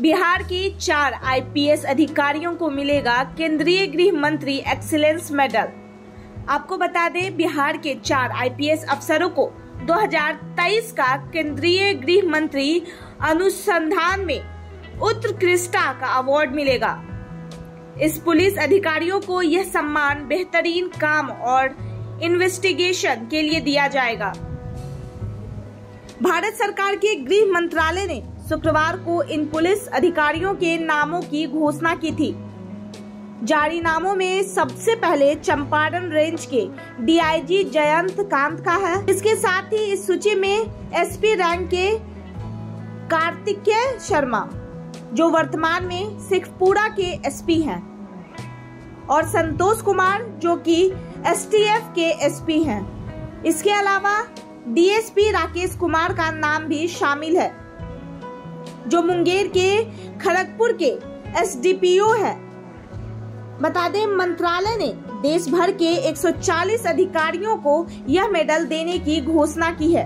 बिहार के 4 आईपीएस अधिकारियों को मिलेगा केंद्रीय गृह मंत्री एक्सीलेंस मेडल। आपको बता दें, बिहार के 4 आईपीएस अफसरों को 2023 का केंद्रीय गृह मंत्री अनुसंधान में उत्कृष्टता का अवार्ड मिलेगा। इस पुलिस अधिकारियों को यह सम्मान बेहतरीन काम और इन्वेस्टिगेशन के लिए दिया जाएगा। भारत सरकार के गृह मंत्रालय ने शुक्रवार को इन पुलिस अधिकारियों के नामों की घोषणा की थी। जारी नामों में सबसे पहले चंपारण रेंज के डीआईजी जयंत कांत का है। इसके साथ ही इस सूची में एसपी रैंक के कार्तिकेय शर्मा, जो वर्तमान में शेखपुरा के एसपी हैं, और संतोष कुमार, जो कि एसटीएफ के एसपी हैं। इसके अलावा डीएसपी राकेश कुमार का नाम भी शामिल है, जो मुंगेर के खड़गपुर के एसडीपीओ है। बता दें, मंत्रालय ने देश भर के 140 अधिकारियों को यह मेडल देने की घोषणा की है।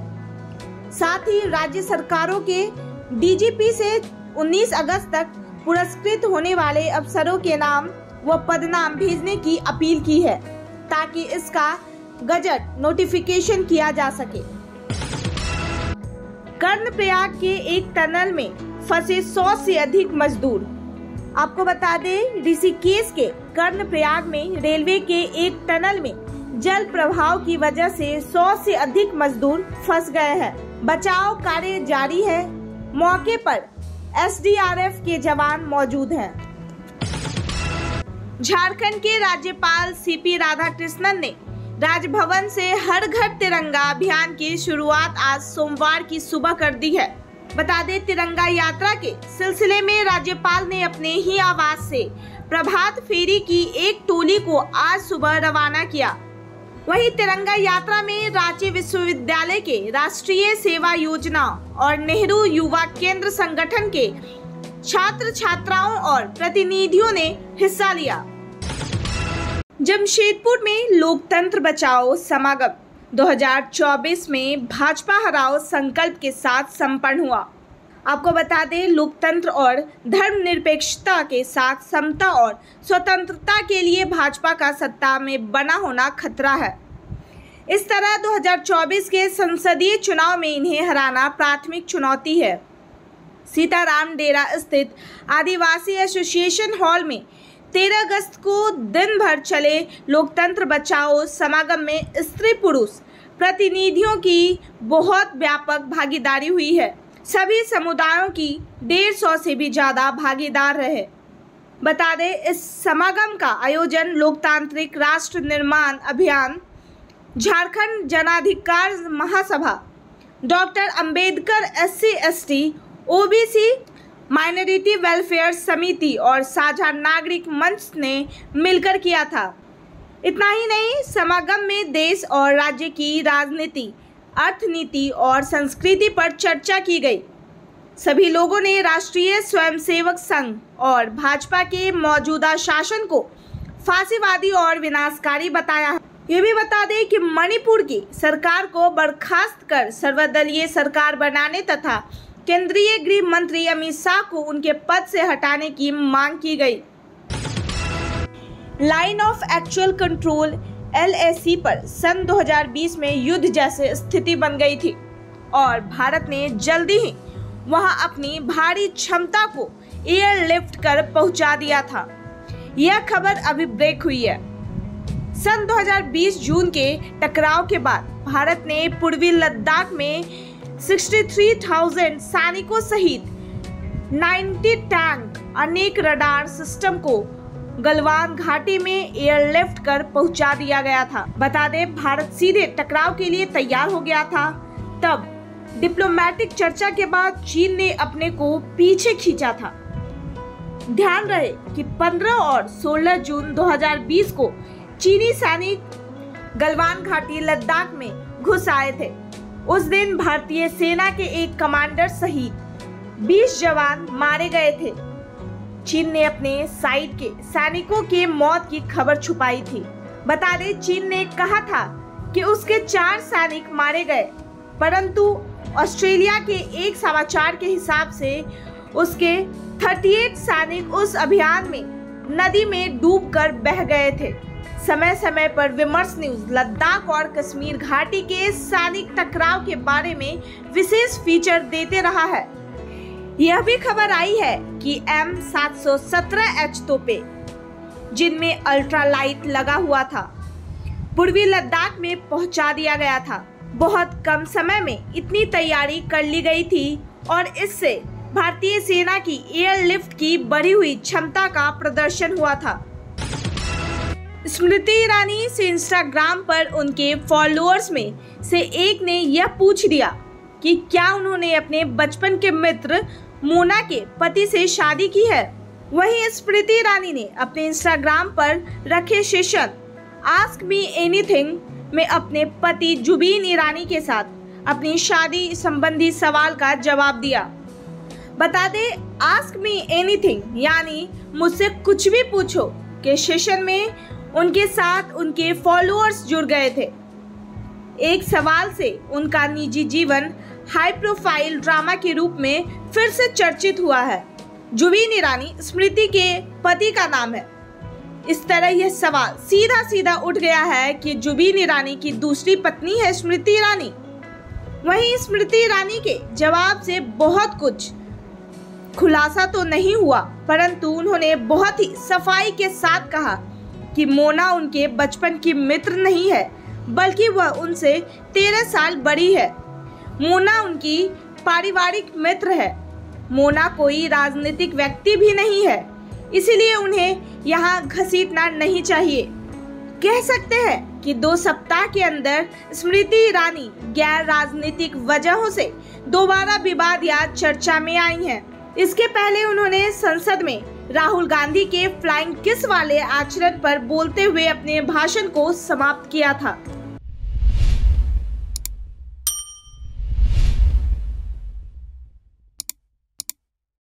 साथ ही राज्य सरकारों के डीजीपी से 19 अगस्त तक पुरस्कृत होने वाले अफसरों के नाम व पदनाम भेजने की अपील की है, ताकि इसका गजट नोटिफिकेशन किया जा सके। कर्णप्रयाग के एक टनल में फंसे 100 से अधिक मजदूर। आपको बता दें, ऋषिकेश के कर्णप्रयाग में रेलवे के एक टनल में जल प्रभाव की वजह से 100 से अधिक मजदूर फंस गए हैं। बचाव कार्य जारी है। मौके पर एसडीआरएफ के जवान मौजूद हैं। झारखंड के राज्यपाल सीपी राधाकृष्णन ने राजभवन से हर घर तिरंगा अभियान की शुरुआत आज सोमवार की सुबह कर दी है। बता दें, तिरंगा यात्रा के सिलसिले में राज्यपाल ने अपने ही आवास से प्रभात फेरी की एक टोली को आज सुबह रवाना किया। वहीं तिरंगा यात्रा में रांची विश्वविद्यालय के राष्ट्रीय सेवा योजना और नेहरू युवा केंद्र संगठन के छात्र छात्राओं और प्रतिनिधियों ने हिस्सा लिया। जमशेदपुर में लोकतंत्र बचाओ समागम 2024 में भाजपा हराओ संकल्प के साथ संपन्न हुआ। आपको बता दें, लोकतंत्र और धर्मनिरपेक्षता के साथ समता और स्वतंत्रता के लिए भाजपा का सत्ता में बना होना खतरा है। इस तरह 2024 के संसदीय चुनाव में इन्हें हराना प्राथमिक चुनौती है। सीताराम डेरा स्थित आदिवासी एसोसिएशन हॉल में 13 अगस्त को दिन भर चले लोकतंत्र बचाओ समागम में स्त्री पुरुष प्रतिनिधियों की बहुत व्यापक भागीदारी हुई है। सभी समुदायों की 150 से भी ज्यादा भागीदार रहे। बता दें, इस समागम का आयोजन लोकतांत्रिक Rashtra Nirman Abhiyan, Jharkhand Janadhikar Mahasabha, doctor Ambedkar SC/ST OBC minority welfare Samiti और साझा नागरिक मंच ने मिलकर किया था। इतना ही नहीं, समागम में देश और राज्य की राजनीति, अर्थनीति और संस्कृति पर चर्चा की गई। सभी लोगों ने राष्ट्रीय स्वयंसेवक संघ और भाजपा के मौजूदा शासन को फांसीवादी और विनाशकारी बताया है। ये भी बता दें कि मणिपुर की सरकार को बर्खास्त कर सर्वदलीय सरकार बनाने तथा केंद्रीय गृह मंत्री अमित शाह को उनके पद से हटाने की मांग की गई। Line of actual control LAC पर सन 2020 में युद्ध जैसी स्थिति बन गई थी और भारत ने जल्दी ही वहां अपनी भारी क्षमता को एयरलिफ्ट कर पहुंचा दिया था। यह खबर अभी ब्रेक हुई है। सन 2020 जून के टकराव के बाद भारत ने पूर्वी लद्दाख में 63,000 सैनिकों सहित 90 टैंक, अनेक रडार सिस्टम को गलवान घाटी में एयरलिफ्ट कर पहुंचा दिया गया था। बता दें, भारत सीधे टकराव के लिए तैयार हो गया था। तब डिप्लोमेटिक चर्चा के बाद चीन ने अपने को पीछे खींचा था। ध्यान रहे कि 15 और 16 जून 2020 को चीनी सैनिक गलवान घाटी लद्दाख में घुस आए थे। उस दिन भारतीय सेना के एक कमांडर सहित 20 जवान मारे गए थे। चीन ने अपने साइड के सैनिकों के मौत की खबर छुपाई थी। बता दें, चीन ने कहा था कि उसके 4 सैनिक मारे गए, परंतु ऑस्ट्रेलिया के एक समाचार के हिसाब से उसके 38 सैनिक उस अभियान में नदी में डूबकर बह गए थे। समय समय पर विमर्श न्यूज लद्दाख और कश्मीर घाटी के सैनिक टकराव के बारे में विशेष फीचर देते रहा है। यह भी खबर आई है कि M717H तोपे, जिनमें अल्ट्रालाइट लगा हुआ था, पूर्वी लद्दाख में पहुंचा दिया गया था। बहुत कम समय में इतनी तैयारी कर ली गई थी और इससे भारतीय सेना की एयरलिफ्ट की बढ़ी हुई क्षमता का प्रदर्शन हुआ था। स्मृति ईरानी से इंस्टाग्राम पर उनके फॉलोअर्स में से एक ने यह पूछ दिया कि क्या उन्होंने अपने बचपन के मित्र मोना के पति से शादी की है। वहीं स्मृति ईरानी ने अपने इंस्टाग्राम पर रखे सेशन आस्क मी एनीथिंग में अपने पति जुबीन ईरानी के साथ अपनी शादी संबंधी सवाल का जवाब दिया। बता दें, आस्क मी एनीथिंग यानी मुझसे कुछ भी पूछो के सेशन में उनके साथ उनके फॉलोअर्स जुड़ गए थे। एक सवाल से उनका निजी जीवन हाई प्रोफाइल ड्रामा के रूप में फिर से चर्चित हुआ है। जुबीन ईरानी स्मृति के पति का नाम है। इस तरह यह सवाल सीधा सीधा उठ गया है कि जुबीन ईरानी की दूसरी पत्नी है स्मृति ईरानी। वहीं स्मृति ईरानी के जवाब से बहुत कुछ खुलासा तो नहीं हुआ, परंतु उन्होंने बहुत ही सफाई के साथ कहा कि मोना उनके बचपन की मित्र नहीं है, बल्कि वह उनसे 13 साल बड़ी है। मोना उनकी पारिवारिक मित्र है। मोना कोई राजनीतिक व्यक्ति भी नहीं है, इसीलिए उन्हें यहाँ घसीटना नहीं चाहिए। कह सकते हैं कि 2 सप्ताह के अंदर स्मृति ईरानी गैर राजनीतिक वजहों से दोबारा विवाद या चर्चा में आई हैं। इसके पहले उन्होंने संसद में राहुल गांधी के फ्लाइंग किस वाले आचरण पर बोलते हुए अपने भाषण को समाप्त किया था।